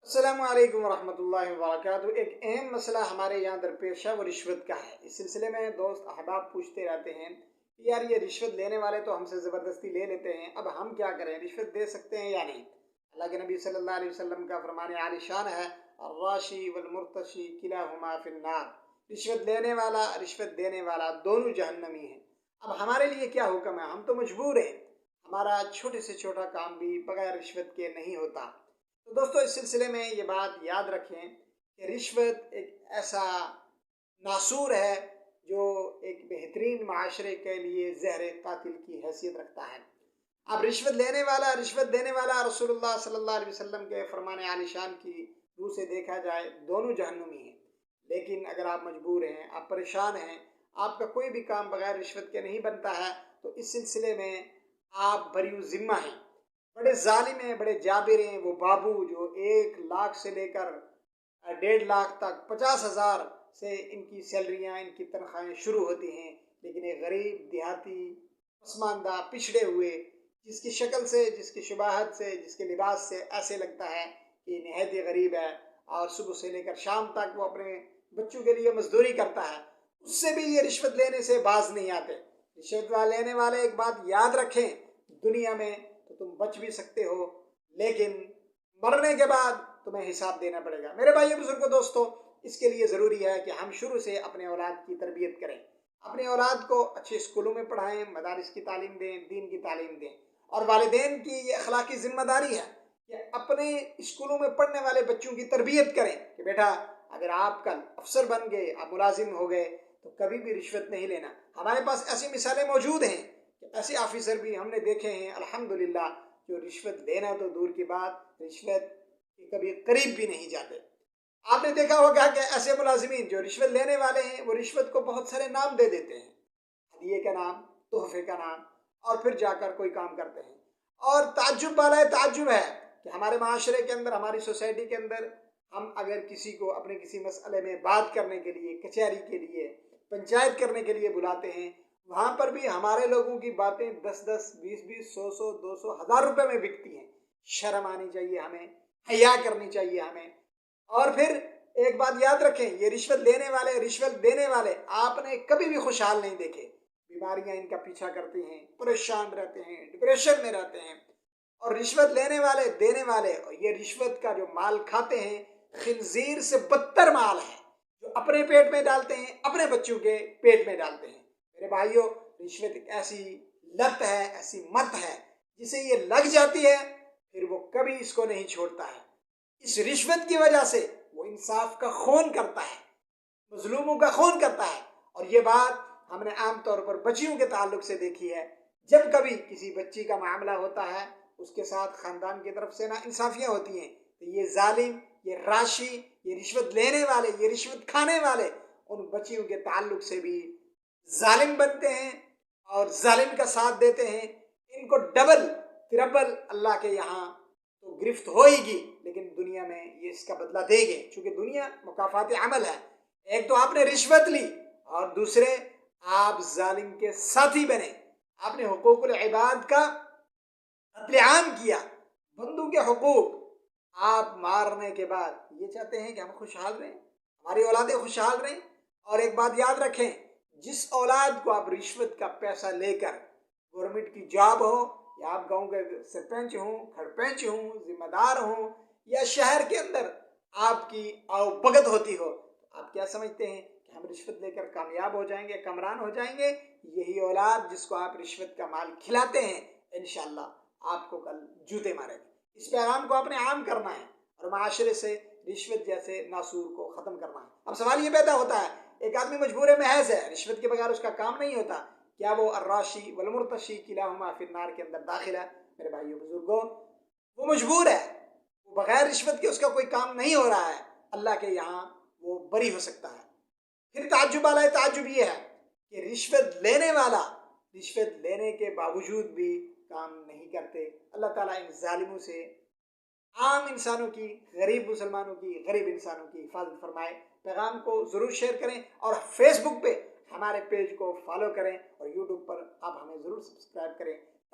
अस्सलामु अलैकुम वरहमतुल्लाहि वबरकातुहू। एक अहम मसला हमारे यहाँ दरपेश है, वो रिश्वत का है। इस सिलसिले में दोस्त अहबाब पूछते रहते हैं कि यार ये रिश्वत लेने वाले तो हमसे ज़बरदस्ती ले लेते हैं, अब हम क्या करें, रिश्वत दे सकते हैं या नहीं। अल्लाह के नबी सल्लल्लाहु अलैहि वसल्लम का फरमान आलिशान है, अर्राशी वल मुर्तशी किलाहुमा फिन्नार। रिश्वत लेने वाला रिश्वत देने वाला दोनों जहन्नमी हैं। अब हमारे लिए क्या हुक्म है, हम तो मजबूर हैं, हमारा छोटे से छोटा काम भी बगैर रिश्वत के नहीं होता। तो दोस्तों इस सिलसिले में ये बात याद रखें कि रिश्वत एक ऐसा नासूर है जो एक बेहतरीन माशरे के लिए ज़हर कातिल की हैसियत रखता है। अब रिश्वत लेने वाला रिश्वत देने वाला रसूलुल्लाह सल्लल्लाहु अलैहि वसल्लम के फरमान आलिशान की रूह से देखा जाए दोनों जहन्नुमी हैं। लेकिन अगर आप मजबूर हैं, आप परेशान हैं, आपका कोई भी काम बगैर रिश्वत के नहीं बनता है, तो इस सिलसिले में आप बरी ज़िम्मा हैं। बड़े जालिम हैं, बड़े जाबिर हैं वो बाबू जो 1 लाख से लेकर 1.5 लाख तक 50,000 से इनकी सैलरियाँ, इनकी तनख्वाहें शुरू होती हैं। लेकिन एक गरीब देहाती पसमानदा पिछड़े हुए जिसकी शक्ल से, जिसकी शुबाहत से, जिसके लिबास से ऐसे लगता है कि नहायत ही गरीब है और सुबह से लेकर शाम तक वो अपने बच्चों के लिए मजदूरी करता है, उससे भी ये रिश्वत लेने से बाज नहीं आते। रिश्वत लेने वाले एक बात याद रखें, दुनिया में तो तुम बच भी सकते हो, लेकिन मरने के बाद तुम्हें हिसाब देना पड़ेगा। मेरे भाइयों बुजुर्गों दोस्तों, इसके लिए ज़रूरी है कि हम शुरू से अपने औलाद की तरबियत करें, अपने औलाद को अच्छे स्कूलों में पढ़ाएं, मदारिस की तालीम दें, दीन की तालीम दें। और वालिदैन की ये अखलाकी ज़िम्मेदारी है कि अपने स्कूलों में पढ़ने वाले बच्चों की तरबियत करें कि बेटा अगर आप कल अफसर बन गए, आप मुलाजिम हो गए, तो कभी भी रिश्वत नहीं लेना। हमारे पास ऐसी मिसालें मौजूद हैं कि ऐसे ऑफिसर भी हमने देखे हैं अल्हम्दुलिल्लाह, जो रिश्वत लेना तो दूर की बात, रिश्वत के कभी करीब भी नहीं जाते। आपने देखा होगा कि ऐसे मुलाजिमीन जो रिश्वत लेने वाले हैं, वो रिश्वत को बहुत सारे नाम दे देते हैं, हदिये का नाम, तोहफे का नाम, और फिर जाकर कोई काम करते हैं। और ताज्जुब वाला है, ताज्जुब है कि हमारे माशरे के अंदर, हमारी सोसाइटी के अंदर, हम अगर किसी को अपने किसी मसले में बात करने के लिए, कचहरी के लिए, पंचायत करने के लिए बुलाते हैं, वहाँ पर भी हमारे लोगों की बातें 10-10, 20-20, 100-100, 200, 1000 रुपये में बिकती हैं। शर्म आनी चाहिए हमें, हया करनी चाहिए हमें। और फिर एक बात याद रखें, ये रिश्वत लेने वाले, रिश्वत देने वाले आपने कभी भी खुशहाल नहीं देखे। बीमारियां इनका पीछा करती हैं, परेशान रहते हैं, डिप्रेशन में रहते हैं। और रिश्वत लेने वाले, देने वाले, ये रिश्वत का जो माल खाते हैं, खिंजीर से बदतर माल है, जो अपने पेट में डालते हैं, अपने बच्चों के पेट में डालते हैं। मेरे भाइयों, रिश्वत एक ऐसी लत है, ऐसी मत है, जिसे ये लग जाती है फिर वो कभी इसको नहीं छोड़ता है। इस रिश्वत की वजह से वो इंसाफ का खून करता है, मजलूमों का खून करता है। और ये बात हमने आम तौर पर बच्चियों के ताल्लुक से देखी है। जब कभी किसी बच्ची का मामला होता है, उसके साथ ख़ानदान की तरफ से ना इंसाफियाँ होती हैं, तो ये जालिम, ये राशि, ये रिश्वत लेने वाले, ये रिश्वत खाने वाले उन बच्चियों के ताल्लुक से भी जालिम बनते हैं और जालिम का साथ देते हैं। इनको डबल तिरबल अल्लाह के यहाँ तो गिरफ्त होएगी, लेकिन दुनिया में ये इसका बदला देंगे, क्योंकि दुनिया मुकाफात अमल है। एक तो आपने रिश्वत ली और दूसरे आप जालिम के साथी बने, आपने हुकूकुल इबाद का कत्लेआम किया, बंदों के हुकूक आप मारने के बाद ये चाहते हैं कि हम खुशहाल रहें, हमारी औलादें खुशहाल रहें। और एक बात याद रखें, जिस औलाद को आप रिश्वत का पैसा लेकर, गवर्नमेंट की जॉब हो या आप गांव के सरपंच हों, खड़पंच हों, जिम्मेदार हों, या शहर के अंदर आपकी आवभगत होती हो, तो आप क्या समझते हैं कि हम रिश्वत लेकर कामयाब हो जाएंगे, कमरान हो जाएंगे? यही औलाद जिसको आप रिश्वत का माल खिलाते हैं, इंशाअल्लाह आपको कल जूते मारेगी। इस पैगाम को आपने आम करना है और माशरे से रिश्वत जैसे नासूर को ख़त्म करना है। अब सवाल ये पैदा होता है, एक आदमी मजबूर महज है, रिश्वत के बगैर उसका काम नहीं होता, क्या वो अर्राशी वल मुर्तशी किलाहुमा फिन्नार के अंदर दाखिल है? मेरे भाइयों बुजुर्गों, वो मजबूर है, वो बगैर रिश्वत के उसका कोई काम नहीं हो रहा है, अल्लाह के यहाँ वो बरी हो सकता है। फिर ताज्जुब वाला ताज्जुब ये है कि रिश्वत लेने वाला रिश्वत लेने के बावजूद भी काम नहीं करते। अल्लाह ताला इन जालिमों से आम इंसानों की, गरीब मुसलमानों की, गरीब इंसानों की हिफाजत फरमाए। पैगाम को ज़रूर शेयर करें और फेसबुक पे हमारे पेज को फॉलो करें और यूट्यूब पर आप हमें ज़रूर सब्सक्राइब करें।